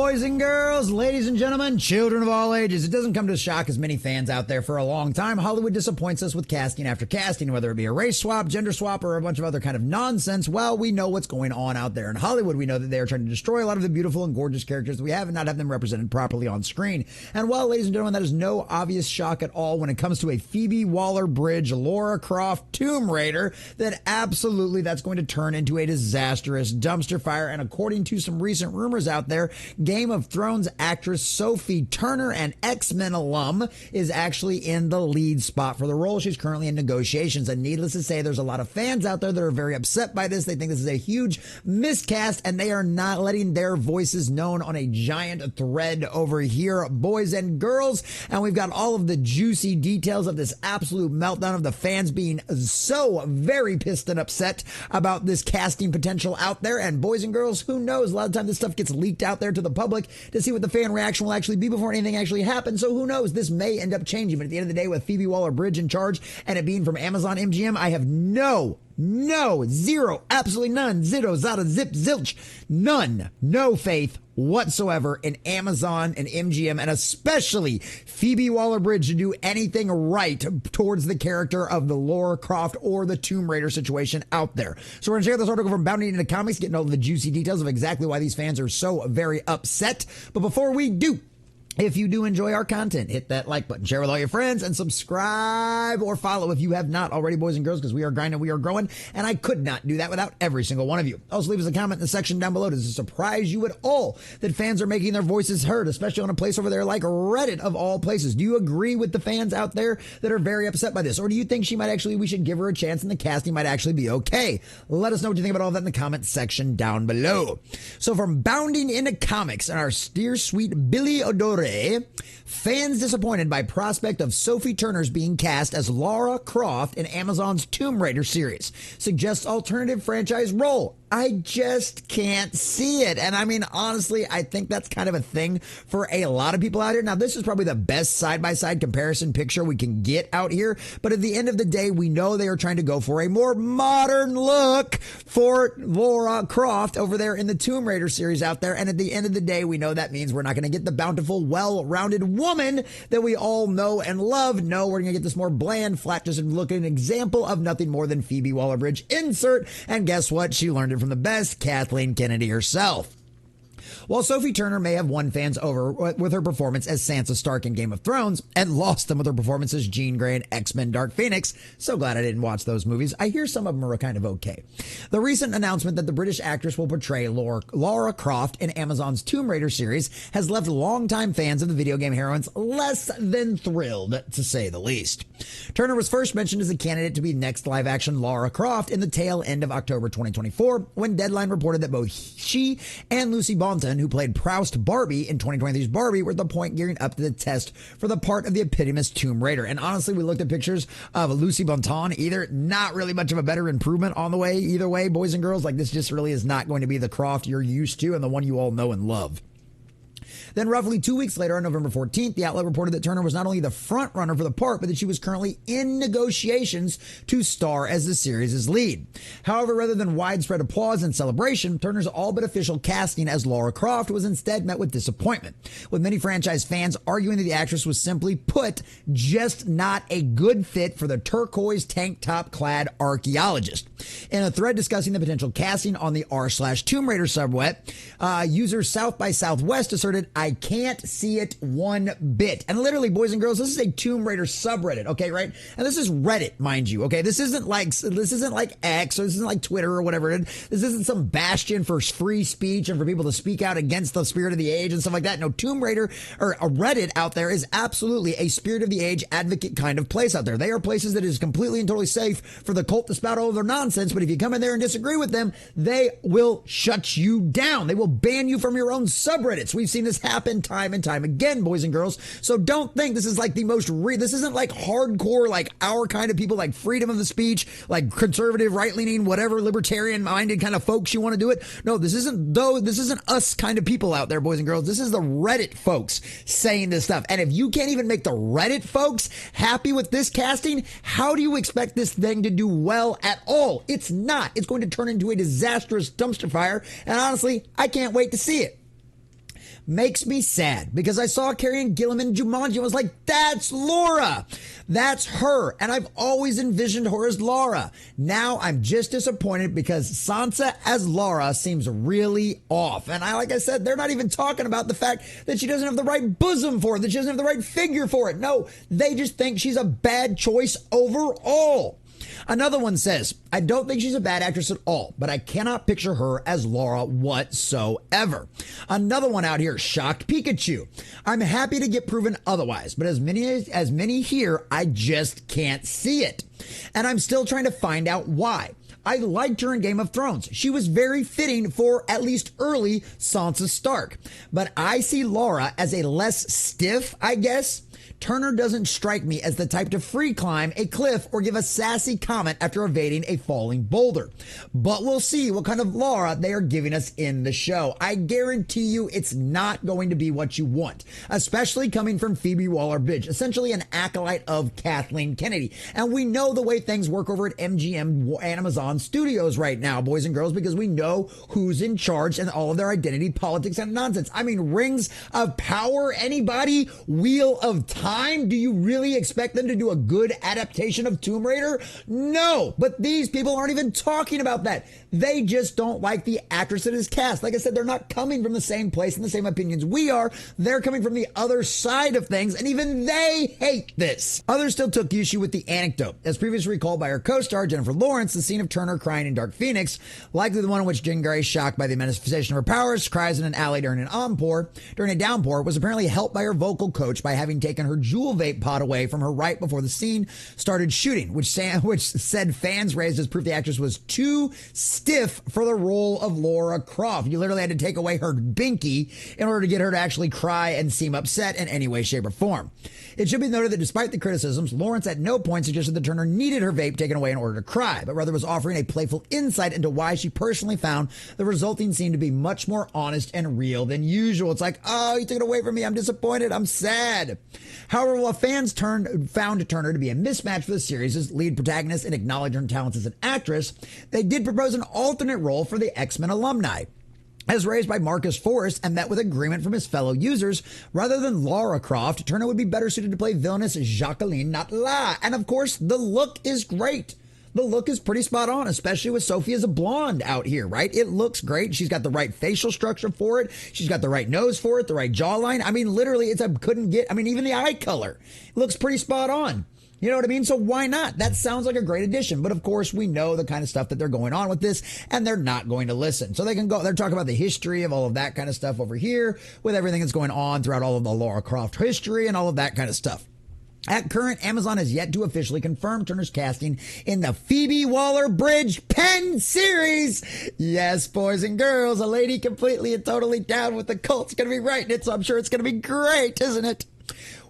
Boys and girls, ladies and gentlemen, children of all ages, it doesn't come to shock as many fans out there for a long time. Hollywood disappoints us with casting after casting, whether it be a race swap, gender swap, or a bunch of other kind of nonsense. Well, we know what's going on out there in Hollywood. We know that they are trying to destroy a lot of the beautiful and gorgeous characters that we have and not have them represented properly on screen. And well, ladies and gentlemen, that is no obvious shock at all when it comes to a Phoebe Waller-Bridge, Lara Croft Tomb Raider, that absolutely that's going to turn into a disastrous dumpster fire. And according to some recent rumors out there, Game of Thrones actress Sophie Turner, an X-Men alum, is actually in the lead spot for the role. She's currently in negotiations, and needless to say, there's a lot of fans out there that are very upset by this. They think this is a huge miscast, and they are not letting their voices known on a giant thread over here, boys and girls. And we've got all of the juicy details of this absolute meltdown of the fans being so very pissed and upset about this casting potential out there. And boys and girls, who knows? A lot of times this stuff gets leaked out there to the public to see what the fan reaction will actually be before anything actually happens. So who knows? This may end up changing. But at the end of the day, with Phoebe Waller-Bridge in charge and it being from Amazon MGM, I have zero, absolutely none, zero, zada, zip, zilch, none, no faith whatsoever in Amazon and MGM, and especially Phoebe Waller-Bridge to do anything right towards the character of the Lara Croft or the Tomb Raider situation out there. So we're going to share this article from Bounding into Comics, getting all the juicy details of exactly why these fans are so very upset. But before we do, if you do enjoy our content, hit that like button, share with all your friends, and subscribe or follow if you have not already, boys and girls, because we are grinding, we are growing, and I could not do that without every single one of you. Also, leave us a comment in the section down below. Does it surprise you at all that fans are making their voices heard, especially on a place over there like Reddit of all places? Do you agree with the fans out there that are very upset by this? Or do you think we should give her a chance and the casting might actually be okay? Let us know what you think about all that in the comment section down below. So from Bounding into Comics and our dear sweet Billy Odore, fans disappointed by prospect of Sophie Turner's being cast as Lara Croft in Amazon's Tomb Raider series. Suggests alternative franchise role. I just can't see it. And I mean, honestly, I think that's kind of a thing for a lot of people out here. Now, this is probably the best side-by-side comparison picture we can get out here. But at the end of the day, we know they are trying to go for a more modern look for Lara Croft over there in the Tomb Raider series out there. And at the end of the day, we know that means we're not going to get the bountiful, well-rounded woman that we all know and love. No, we're going to get this more bland, flat, just looking example of nothing more than Phoebe Waller-Bridge insert. And guess what? She learned it from the best, Kathleen Kennedy herself. While Sophie Turner may have won fans over with her performance as Sansa Stark in Game of Thrones and lost them with her performance as Jean Grey in X-Men Dark Phoenix, so glad I didn't watch those movies. I hear some of them are kind of okay. The recent announcement that the British actress will portray Lara Croft in Amazon's Tomb Raider series has left longtime fans of the video game heroines less than thrilled, to say the least. Turner was first mentioned as a candidate to be next live-action Lara Croft in the tail end of October 2024, when Deadline reported that both she and Lucy Bonton, who played Proust Barbie in 2023's Barbie, were at the point gearing up to the test for the part of the eponymous Tomb Raider. And honestly, we looked at pictures of Lucy Bonton, either not really much of a better improvement on the way, either way, boys and girls. Like, this just really is not going to be the Croft you're used to and the one you all know and love. Then roughly 2 weeks later, on November 14th, the outlet reported that Turner was not only the front runner for the part, but that she was currently in negotiations to star as the series' lead. However, rather than widespread applause and celebration, Turner's all but official casting as Lara Croft was instead met with disappointment, with many franchise fans arguing that the actress was simply put just not a good fit for the turquoise tank top clad archaeologist. In a thread discussing the potential casting on the r/Tomb Raider subreddit, user South by Southwest asserted, "I can't see it one bit." And literally, boys and girls, this is a Tomb Raider subreddit, okay, right? And this is Reddit, mind you, okay? This isn't like X, or this isn't like Twitter or whatever. This isn't some bastion for free speech and for people to speak out against the spirit of the age and stuff like that. No, Tomb Raider, or a Reddit out there, is absolutely a spirit of the age advocate kind of place out there. They are places that is completely and totally safe for the cult to spout all of their nonsense, but if you come in there and disagree with them, they will shut you down. They will ban you from your own subreddits. We've seen this happen time and time again, boys and girls. So don't think this is like the most this isn't like hardcore, like our kind of people, like freedom of the speech, like conservative, right-leaning, whatever, libertarian-minded kind of folks you want to do it. No, this isn't us kind of people out there, boys and girls. This is the Reddit folks saying this stuff. And if you can't even make the Reddit folks happy with this casting, how do you expect this thing to do well at all? It's not. It's going to turn into a disastrous dumpster fire. And honestly, I can't wait to see it. makes me sad because I saw Carrie Ann Gilliam in Jumanji and was like, that's Laura. That's her. And I've always envisioned her as Lara. Now I'm just disappointed because Sansa as Lara seems really off. And like I said, they're not even talking about the fact that she doesn't have the right bosom for it, that she doesn't have the right figure for it. No, they just think she's a bad choice overall. Another one says, I don't think she's a bad actress at all, but I cannot picture her as Lara whatsoever. Another one out here, Shocked Pikachu. I'm happy to get proven otherwise, but as many here, I just can't see it. And I'm still trying to find out why. I liked her in Game of Thrones. She was very fitting for at least early Sansa Stark. But I see Lara as a less stiff, I guess. Turner doesn't strike me as the type to free climb a cliff or give a sassy comment after evading a falling boulder. But we'll see what kind of Lara they are giving us in the show. I guarantee you it's not going to be what you want, especially coming from Phoebe Waller-Bridge, essentially an acolyte of Kathleen Kennedy. And we know the way things work over at MGM Amazon Studios right now, boys and girls, because we know who's in charge and all of their identity politics and nonsense. I mean, Rings of Power, anybody? Wheel of Time? Do you really expect them to do a good adaptation of Tomb Raider? No, but these people aren't even talking about that. They just don't like the actress that is cast. Like I said, they're not coming from the same place and the same opinions we are. They're coming from the other side of things, and even they hate this. Others still took issue with the anecdote. As previously recalled by her co-star, Jennifer Lawrence, the scene of Turner crying in Dark Phoenix, likely the one in which Jean Grey, shocked by the manifestation of her powers, cries in an alley during a downpour, was apparently helped by her vocal coach by having taken her jewel vape pod away from her right before the scene started shooting, which said fans raised as proof the actress was too stiff for the role of Lara Croft. You literally had to take away her binky in order to get her to actually cry and seem upset in any way, shape, or form. It should be noted that despite the criticisms, Lawrence at no point suggested that Turner needed her vape taken away in order to cry, but rather was offering a playful insight into why she personally found the resulting scene to be much more honest and real than usual. It's like, oh, you took it away from me. I'm disappointed. I'm sad. However, while fans found Turner to be a mismatch for the series' lead protagonist and acknowledged her talents as an actress, they did propose an alternate role for the X-Men alumni. As raised by Marcus Forrest and met with agreement from his fellow users, rather than Lara Croft, Turner would be better suited to play villainous Jacqueline Natla. And of course, the look is great. The look is pretty spot on, especially with Sophie as a blonde out here, right? It looks great. She's got the right facial structure for it. She's got the right nose for it, the right jawline. I mean, literally, even the eye color looks pretty spot on. You know what I mean? So why not? That sounds like a great addition. But of course, we know the kind of stuff that they're going on with this, and they're not going to listen. So they're talking about the history of all of that kind of stuff over here with everything that's going on throughout all of the Lara Croft history and all of that kind of stuff. At current, Amazon has yet to officially confirm Turner's casting in the Phoebe Waller-Bridge Penn series. Yes, boys and girls, a lady completely and totally down with the cult's going to be writing it, so I'm sure it's going to be great, isn't it?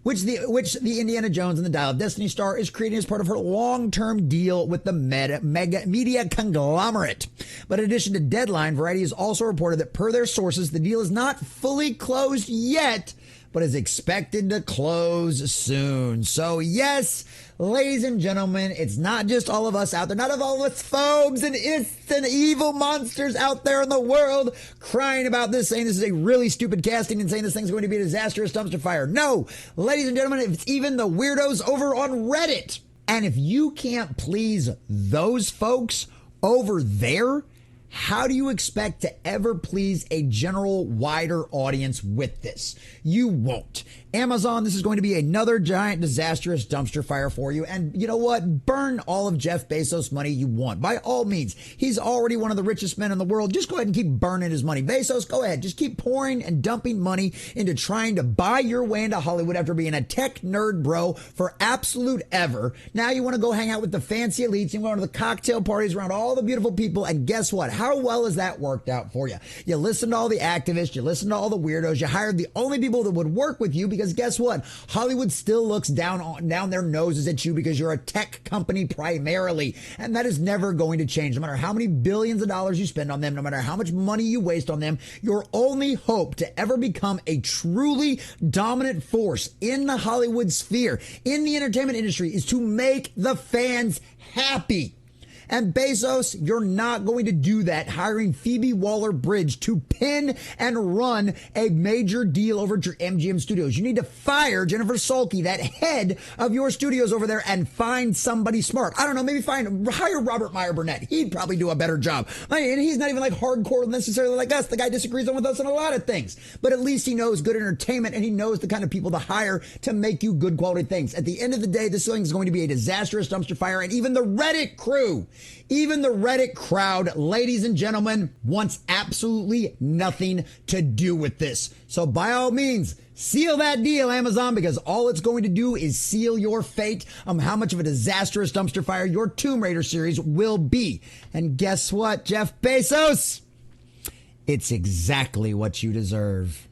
Which the Indiana Jones and the Dial of Destiny star is creating as part of her long-term deal with the mega media conglomerate. But in addition to Deadline, Variety has also reported that per their sources, the deal is not fully closed yet, but is expected to close soon. So yes, ladies and gentlemen, it's not just all of us out there, not of all of us phobes and ists and evil monsters out there in the world crying about this, saying this is a really stupid casting and saying this thing's going to be a disastrous dumpster fire. No, ladies and gentlemen, it's even the weirdos over on Reddit. And if you can't please those folks over there, how do you expect to ever please a general wider audience with this? You won't. Amazon, this is going to be another giant disastrous dumpster fire for you. And you know what? Burn all of Jeff Bezos' money you want. By all means. He's already one of the richest men in the world. Just go ahead and keep burning his money. Bezos, go ahead. Just keep pouring and dumping money into trying to buy your way into Hollywood after being a tech nerd bro for absolute ever. Now you want to go hang out with the fancy elites. You want to go to the cocktail parties around all the beautiful people. And guess what? How well has that worked out for you? You listened to all the activists. You listened to all the weirdos. You hired the only people that would work with you because guess what? Hollywood still looks down their noses at you because you're a tech company primarily. And that is never going to change. No matter how many billions of dollars you spend on them, no matter how much money you waste on them, your only hope to ever become a truly dominant force in the Hollywood sphere, in the entertainment industry, is to make the fans happy. And Bezos, you're not going to do that hiring Phoebe Waller-Bridge to pin and run a major deal over at your MGM studios. You need to fire Jennifer Sulky, that head of your studios over there, and find somebody smart. I don't know, maybe hire Robert Meyer Burnett. He'd probably do a better job. And he's not even like hardcore necessarily like us. The guy disagrees with us on a lot of things. But at least he knows good entertainment, and he knows the kind of people to hire to make you good quality things. At the end of the day, this thing is going to be a disastrous dumpster fire, and even the Reddit crew, even the Reddit crowd, ladies and gentlemen, wants absolutely nothing to do with this. So by all means, seal that deal, Amazon, because all it's going to do is seal your fate on how much of a disastrous dumpster fire your Tomb Raider series will be. And guess what, Jeff Bezos? It's exactly what you deserve.